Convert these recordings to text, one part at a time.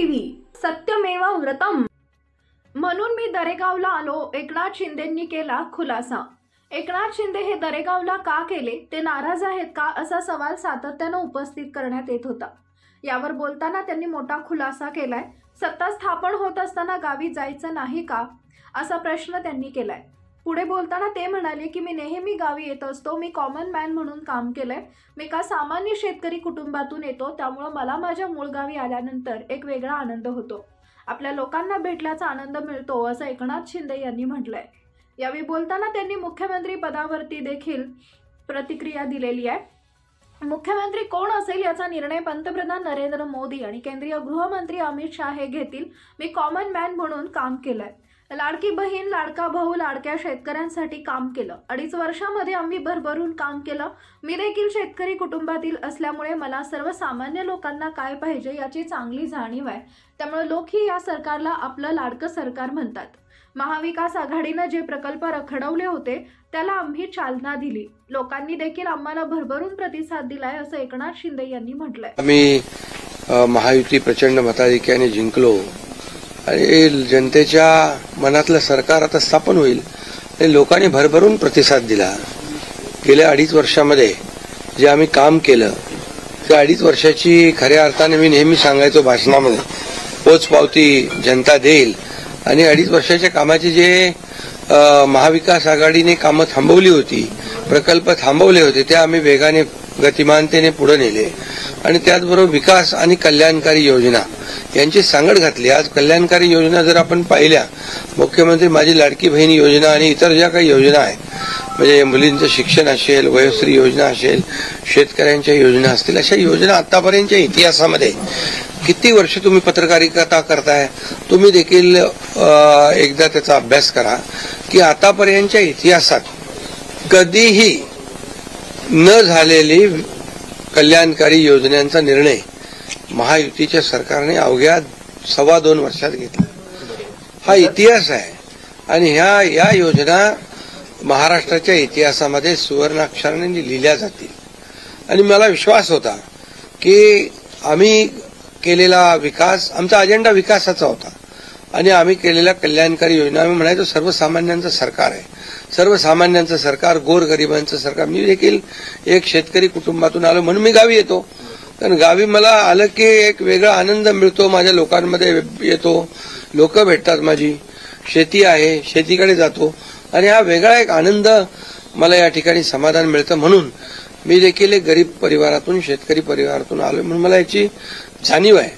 TV सत्यमेव व्रतम। म्हणून मी दरेगावला आलो, एकनाथ शिंदेंनी केला खुलासा। एकनाथ शिंदे हे दरेगावला का गेले, ते नाराज आहेत का, असा सवाल सातत्याने उपस्थित करण्यात येत होता। यावर बोलताना त्यांनी मोठा खुलासा केलाय। सत्ता स्थापन होत असताना गावी जायचं नाही का, असा प्रश्न त्यांनी केलाय। पुढे बोलताना ते म्हणाले की मी नेहमी गावी येत असतो, मी कॉमन मॅन म्हणून काम केलंय, मी का सामान्य शेतकरी कुटुंबातून येतो, त्यामुळे मला माझ्या मूळ गावी आल्यानंतर एक वेगळा आनंद होतो, आपल्या लोकांना भेटल्याचा आनंद मिळतो, असं एकनाथ शिंदे यांनी म्हटलंय। यावेळी बोलताना त्यांनी मुख्यमंत्री पदावरती देखील प्रतिक्रिया दिलेली आहे। मुख्यमंत्री कोण असेल याचा निर्णय पंतप्रधान नरेंद्र मोदी आणि केंद्रीय गृहमंत्री अमित शाह हे घेतील, मी कॉमन मॅन म्हणून काम केलंय, लाडकी बहीण, लाडका भाऊ, लाडक्या शेतकऱ्यांसाठी काम केलं, 2.5 वर्षामध्ये आम्ही भरभरून काम केलं। मी देखील शेतकरी कुटुंबातील असल्यामुळे मला सर्वसामान्य लोकांना काय पाहिजे याची चांगली जाणीव आहे, त्यामुळे लोकही या सरकारला आपलं लाडकं सरकार म्हणतात। महाविकास आघाडीने जे प्रकल्प रखडवले होते त्याला आम्ही चालना दिली, लोकांनी देखील आम्हाला भरभरून प्रतिसाद दिलाय, असं एकनाथ शिंदे यांनी म्हटलंय। आम्ही महायुती प्रचंड मताधिक्याने जिंकलो आणि जनतेच्या मनातलं सरकार आता स्थापन होईल आणि लोकांनी भरभरून प्रतिसाद दिला। गेल्या 2.5 वर्षामध्ये जे आम्ही काम केलं त्या 2.5 वर्षाची खऱ्या अर्थाने मी नेहमी सांगायचो भाषणामध्ये, पोचपावती जनता देईल आणि 2.5 वर्षाच्या कामाचे जे महाविकास आघाडीने कामं थांबवली होती, प्रकल्प थांबवले होते, ते आम्ही वेगाने गतिमानतेने पुढे नेले आणि त्याचबरोबर विकास आणि कल्याणकारी योजना यांची सांगड घातली। आज कल्याणकारी योजना जर आपण पाहिल्या, मुख्यमंत्री माझी लाडकी बहीण योजना आणि इतर ज्या काही योजना आहेत, म्हणजे मुलींचं शिक्षण असेल, वयोश्री योजना असेल, शेतकऱ्यांच्या योजना असतील, अशा योजना आतापर्यंतच्या इतिहासामध्ये किती वर्ष तुम्ही पत्रकारिता करताय, तुम्ही देखील एकदा त्याचा अभ्यास करा की आतापर्यंतच्या इतिहासात कधीही न झालेली कल्याणकारी योजनांचा निर्णय महायुतीच्या सरकारने अवघ्या 2.25 वर्षात घेतला। हा इतिहास आहे आणि या योजना महाराष्ट्राच्या इतिहासामध्ये सुवर्णाक्षराने लिहिल्या जातील आणि मला विश्वास होता की आम्ही केलेला विकास, आमचा अजेंडा विकासाचा होता आणि आम्ही केलेल्या कल्याणकारी योजना, आम्ही म्हणायचो सर्वसामान्यांचं सरकार आहे, सर्वसामान्यांचं सरकार, गोरगरिबांचं सरकार। मी देखील एक शेतकरी कुटुंबातून आलो म्हणून मी गावी येतो, कारण गावी मला आलं की एक वेगळा आनंद मिळतो, माझ्या लोकांमध्ये येतो, लोक भेटतात, माझी शेती आहे, शेतीकडे जातो आणि हा वेगळा एक आनंद मला या ठिकाणी समाधान मिळतं। म्हणून मी देखील एक गरीब परिवारातून, शेतकरी परिवारातून आलो म्हणून मला याची जाणीव आहे,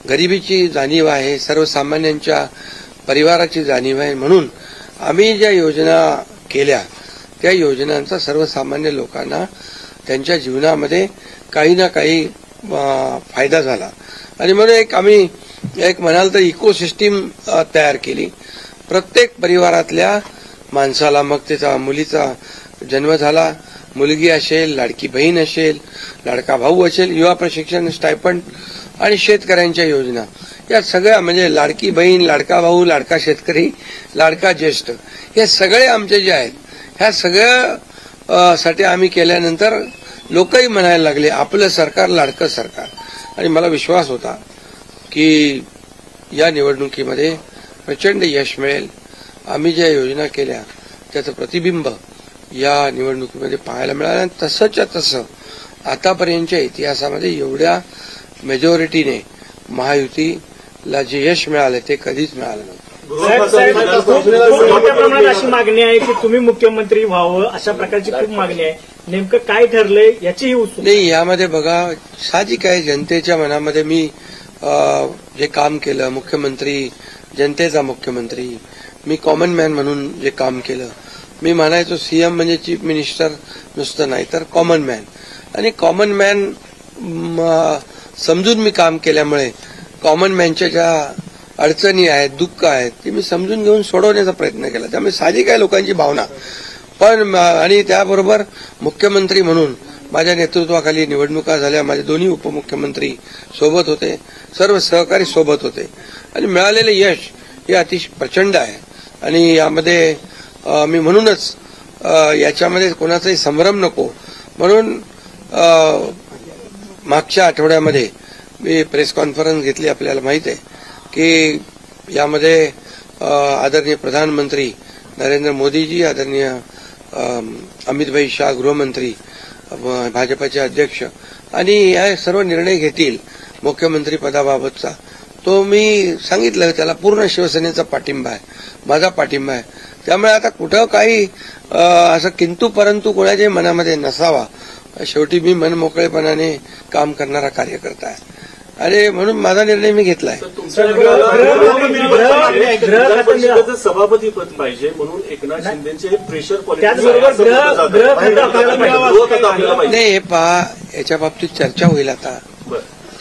गरिबीची जाणीव आहे, सर्वसामान्यांच्या परिवाराची जाणीव आहे। म्हणून आम्ही ज्या योजना केल्या त्या योजनांचा सर्वसामान्य लोकांना त्यांच्या जीवनामध्ये काही ना काही फायदा झाला आणि म्हणून आम्ही एक म्हणाल तर इकोसिस्टीम तयार केली। प्रत्येक परिवारातल्या माणसाला, मग त्याचा मुलीचा जन्म झाला, मुलगी असेल, लाडकी बहीण असेल, लाडका भाऊ असेल, युवा प्रशिक्षण स्टायपंड आणि शेतकऱ्यांच्या योजना, या सगळ्या म्हणजे लाडकी बहीण, लाडका भाऊ, लाडका शेतकरी, लाडका ज्येष्ठ, हे सगळे आमचे जे आहेत, ह्या सगळ्या साठी आम्ही केल्यानंतर लोकही म्हणायला लागले आपलं सरकार लाडकं सरकार। आणि मला विश्वास होता की या निवडणुकीमध्ये प्रचंड यश मिळेल। आम्ही ज्या योजना केल्या त्याचं प्रतिबिंब या निवडणुकीमध्ये पाहायला मिळालं आणि तसंच्या तसं आतापर्यंतच्या इतिहासामध्ये एवढ्या मेजॉरिटीने महायुतीला जे यश मिळालं ते कधीच मिळालं नव्हतं। मोठ्या प्रमाणात अशी मागणी आहे की तुम्ही मुख्यमंत्री व्हावं, अशा प्रकारची खूप मागणी आहे, नेमकं काय ठरलंय याचीही उत्सुकता नाही। यामध्ये बघा, साहजिक आहे, जनतेच्या मनामध्ये मी जे काम केलं, मुख्यमंत्री, जनतेचा मुख्यमंत्री, मी कॉमन मॅन म्हणून जे काम केलं, मी म्हणायचो सीएम म्हणजे चीफ मिनिस्टर नुसतं नाही तर कॉमन मॅन, आणि कॉमन मॅन समजून मी काम केल्यामुळे कॉमन मॅनच्या ज्या अडचणी आहेत, दुःख आहेत, ते मी समजून घेऊन सोडवण्याचा प्रयत्न केला। त्यामुळे साहजिक आहे लोकांची भावना, पण आणि त्याबरोबर मुख्यमंत्री म्हणून माझ्या नेतृत्वाखाली निवडणुका झाल्या, माझे दोन्ही उपमुख्यमंत्री सोबत होते, सर्व सहकारी सोबत होते आणि मिळालेले यश हे अतिशय प्रचंड आहे। आणि यामध्ये मी म्हणूनच याच्यामध्ये कोणाचाही संभ्रम नको म्हणून मागच्या आठवड्यामध्ये मी प्रेस कॉन्फरन्स घेतली, आपल्याला माहित आहे की यामध्ये आदरणीय प्रधानमंत्री नरेंद्र मोदीजी, आदरणीय अमितभाई शाह गृहमंत्री, भाजपाचे अध्यक्ष आणि हे सर्व निर्णय घेतील मुख्यमंत्री पदाबाबतचा. तो मी सांगितलं, त्याला पूर्ण शिवसेनेचा पाठिंबा आहे, माझा पाठिंबा आहे. त्यामुळे आता कुठं काही असं किंतु परंतु कोणाच्या मनामध्ये नसावा. शेवटी मी मनमोकळेपणाने काम करणारा कार्यकर्ता आहे आणि म्हणून माझा निर्णय मी घेतलाय. सभापती पद पाहिजे म्हणून एकनाथ शिंदेचे प्रेशर नाही, हे पहा, याच्या बाबतीत चर्चा होईल. आता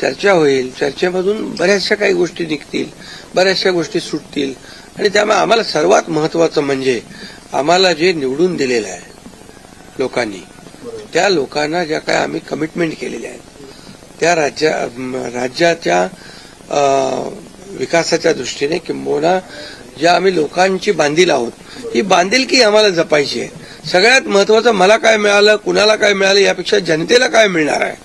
चर्चा होईल, चर्चेमधून बऱ्याचशा काही गोष्टी निघतील, बऱ्याचशा गोष्टी सुटतील आणि त्यामुळे आम्हाला सर्वात महत्वाचं म्हणजे आम्हाला जे निवडून दिलेलं आहे लोकांनी, त्या लोकांना ज्या काय आम्ही कमिटमेंट केलेल्या आहेत त्या राज्याच्या विकासाच्या दृष्टीने किंबहुना ज्या आम्ही लोकांची बांधील आहोत, ही बांधिलकी आम्हाला जपायची आहे. सगळ्यात महत्वाचं मला काय मिळालं, कुणाला काय मिळालं यापेक्षा जनतेला काय मिळणार आहे.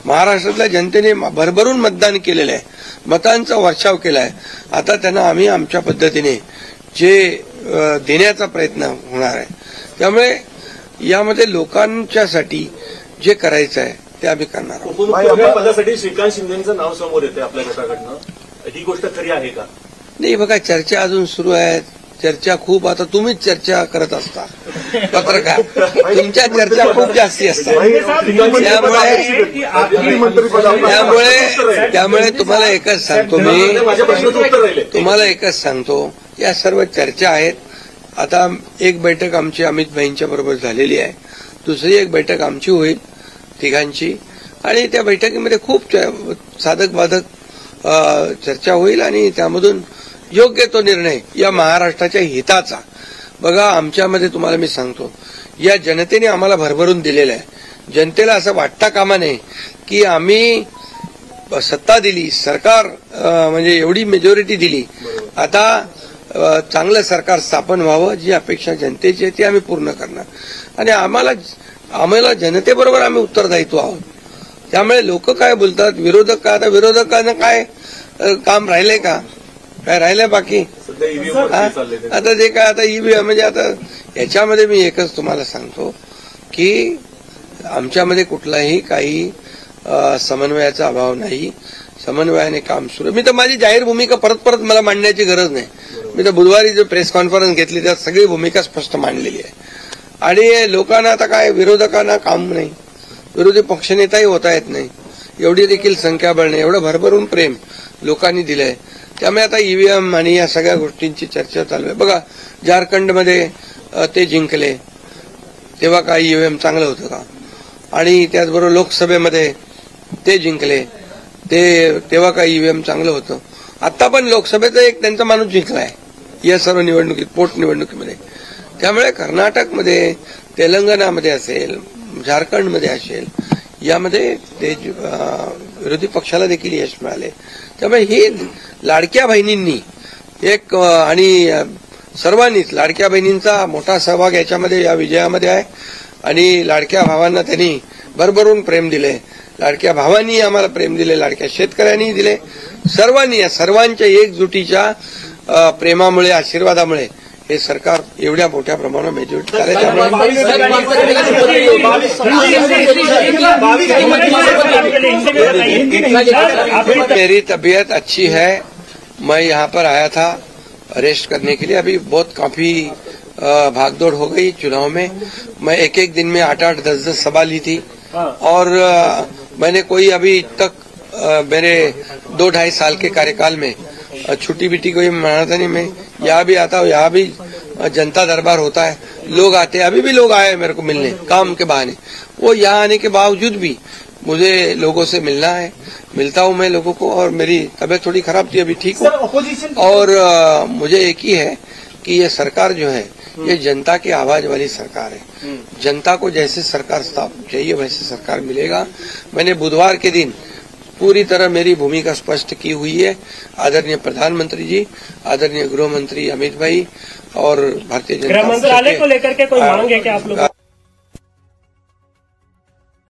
महाराष्ट्रातल्या जनतेने भरभरून मतदान केलेलं आहे, मतांचा वर्षाव केला आहे. आता त्यांना आम्ही आमच्या पद्धतीने जे देण्याचा प्रयत्न होणार आहे. त्यामुळे यामध्ये लोकांच्यासाठी जे करायचं आहे ते आम्ही करणार आहोत. उपमुख्यमंत्री पदासाठी श्रीकांत शिंदेचं नाव समोर येते आपल्या गटाकडनं, ही गोष्ट खरी आहे का? नाही बघा, चर्चा अजून सुरू आहे. चर्चा खूप, आता तुम्हीच चर्चा करत असता पत्रकार, तुमच्या चर्चा खूप जास्ती असतात. त्यामुळे तुम्हाला एकच सांगतो मी, तुम्हाला एकच सांगतो, या सर्व चर्चा आहेत. आता एक बैठक आमची अमित भाईंच्या बरोबर झालेली आहे, दुसरी एक बैठक आमची होईल तिघांची आणि त्या बैठकीमध्ये खूप साधक बाधक चर्चा होईल आणि त्यामधून योग्य तो निर्णय या महाराष्ट्राच्या हिताचा. बघा, आमच्यामध्ये तुम्हाला मी सांगतो, या जनतेने आम्हाला भरभरून दिलेलं आहे. जनतेला असं वाटता कामा नये की आम्ही सत्ता दिली, सरकार म्हणजे एवढी मेजॉरिटी दिली, आता चांगलं सरकार स्थापन व्हावं, जी अपेक्षा जनतेची आहे ती आम्ही पूर्ण करणार आणि आम्हाला जनतेबरोबर आम्ही उत्तरदायित्व आहोत. त्यामुळे लोक काय बोलतात, विरोधक काय, आता विरोधकांना काय काम राहिलंय का, काय राहिलंय बाकी? आता जे काय आता ईव्हीएम म्हणजे आता याच्यामध्ये मी एकच तुम्हाला सांगतो की आमच्यामध्ये कुठलाही काही समन्वयाचा अभाव नाही, समन्वयाने काम सुरू. मी तर माझी जाहीर भूमिका परत मला मांडण्याची गरज नाही. मी तर बुधवारी जो प्रेस कॉन्फरन्स घेतली त्यात सगळी भूमिका स्पष्ट मांडलेली आहे आणि लोकांना आता काय विरोधकांना काम नाही, विरोधी पक्षनेताही होता येत नाही, एवढी देखील संख्याबळ नाही, एवढं भरभरून प्रेम लोकांनी दिलंय. त्यामुळे आता ईव्हीएम आणि या सगळ्या गोष्टींची चर्चा चालू आहे. बघा, झारखंडमध्ये ते जिंकले तेव्हा काय ईव्हीएम चांगलं होतं का? आणि त्याचबरोबर लोकसभेमध्ये ते जिंकले तेव्हा काय ईव्हीएम चांगलं होतं? आता पण लोकसभेचा एक त्यांचा माणूस जिंकलाय या सर्व निवडणुकीत, पोटनिवडणुकीमध्ये. त्यामुळे कर्नाटकमध्ये, तेलंगणामध्ये असेल, झारखंडमध्ये असेल, यामध्ये ते विरोधी पक्षाला देखील यश मिळाले. त्यामुळे ही लाडक्या बहिणींनी एक आणि सर्वांनीच लाडक्या बहिणींचा मोठा सहभाग याच्यामध्ये या विजयामध्ये आहे आणि लाडक्या भावांना त्यांनी भरभरून प्रेम दिले, लाडक्या भावांनी आम्हाला प्रेम दिले, लाडक्या शेतकऱ्यांनी दिले. सर्वांनी, या सर्वांच्या एकजुटीच्या प्रेमामुळे, आशीर्वादामुळे हे सरकार एवढ्या मोठ्या प्रमाणात मेजॉरिटी झाले. मेरी तबीयत अच्छी है, मैं यहाँ पर आया था रेस्ट करने के लिए. अभी बहुत काफी भागदौड़ हो गई चुनाव में. मैं एक दिन में 8-8, 10-10 सभा ली थी और मैंने कोई अभी तक मेरे 2-2.5 साल के कार्यकाल में छुट्टी बिट्टी कोई मनाता नहीं. मैं यहाँ भी आता हूँ, यहाँ भी जनता दरबार होता है, लोग आते हैं. अभी भी लोग आए मेरे को मिलने काम के बहाने. वो यहाँ आने के बावजूद भी मुझे लोगों से मिलना है, मिलता हूँ मैं लोगों को. और मेरी तबीयत थोड़ी खराब थी, अभी ठीक हूँ. और मुझे एक ही है कि ये सरकार जो है ये जनता की आवाज वाली सरकार है. जनता को जैसे सरकार चाहिए वैसे सरकार मिलेगा. मैंने बुधवार के दिन पूरी तरह मेरी भूमिका स्पष्ट की हुई है. आदरणीय प्रधानमंत्री जी, आदरणीय गृह मंत्री अमित भाई और भारतीय जनता गृह मंत्रालय को लेकर के कोई मांग है क्या आप लोग?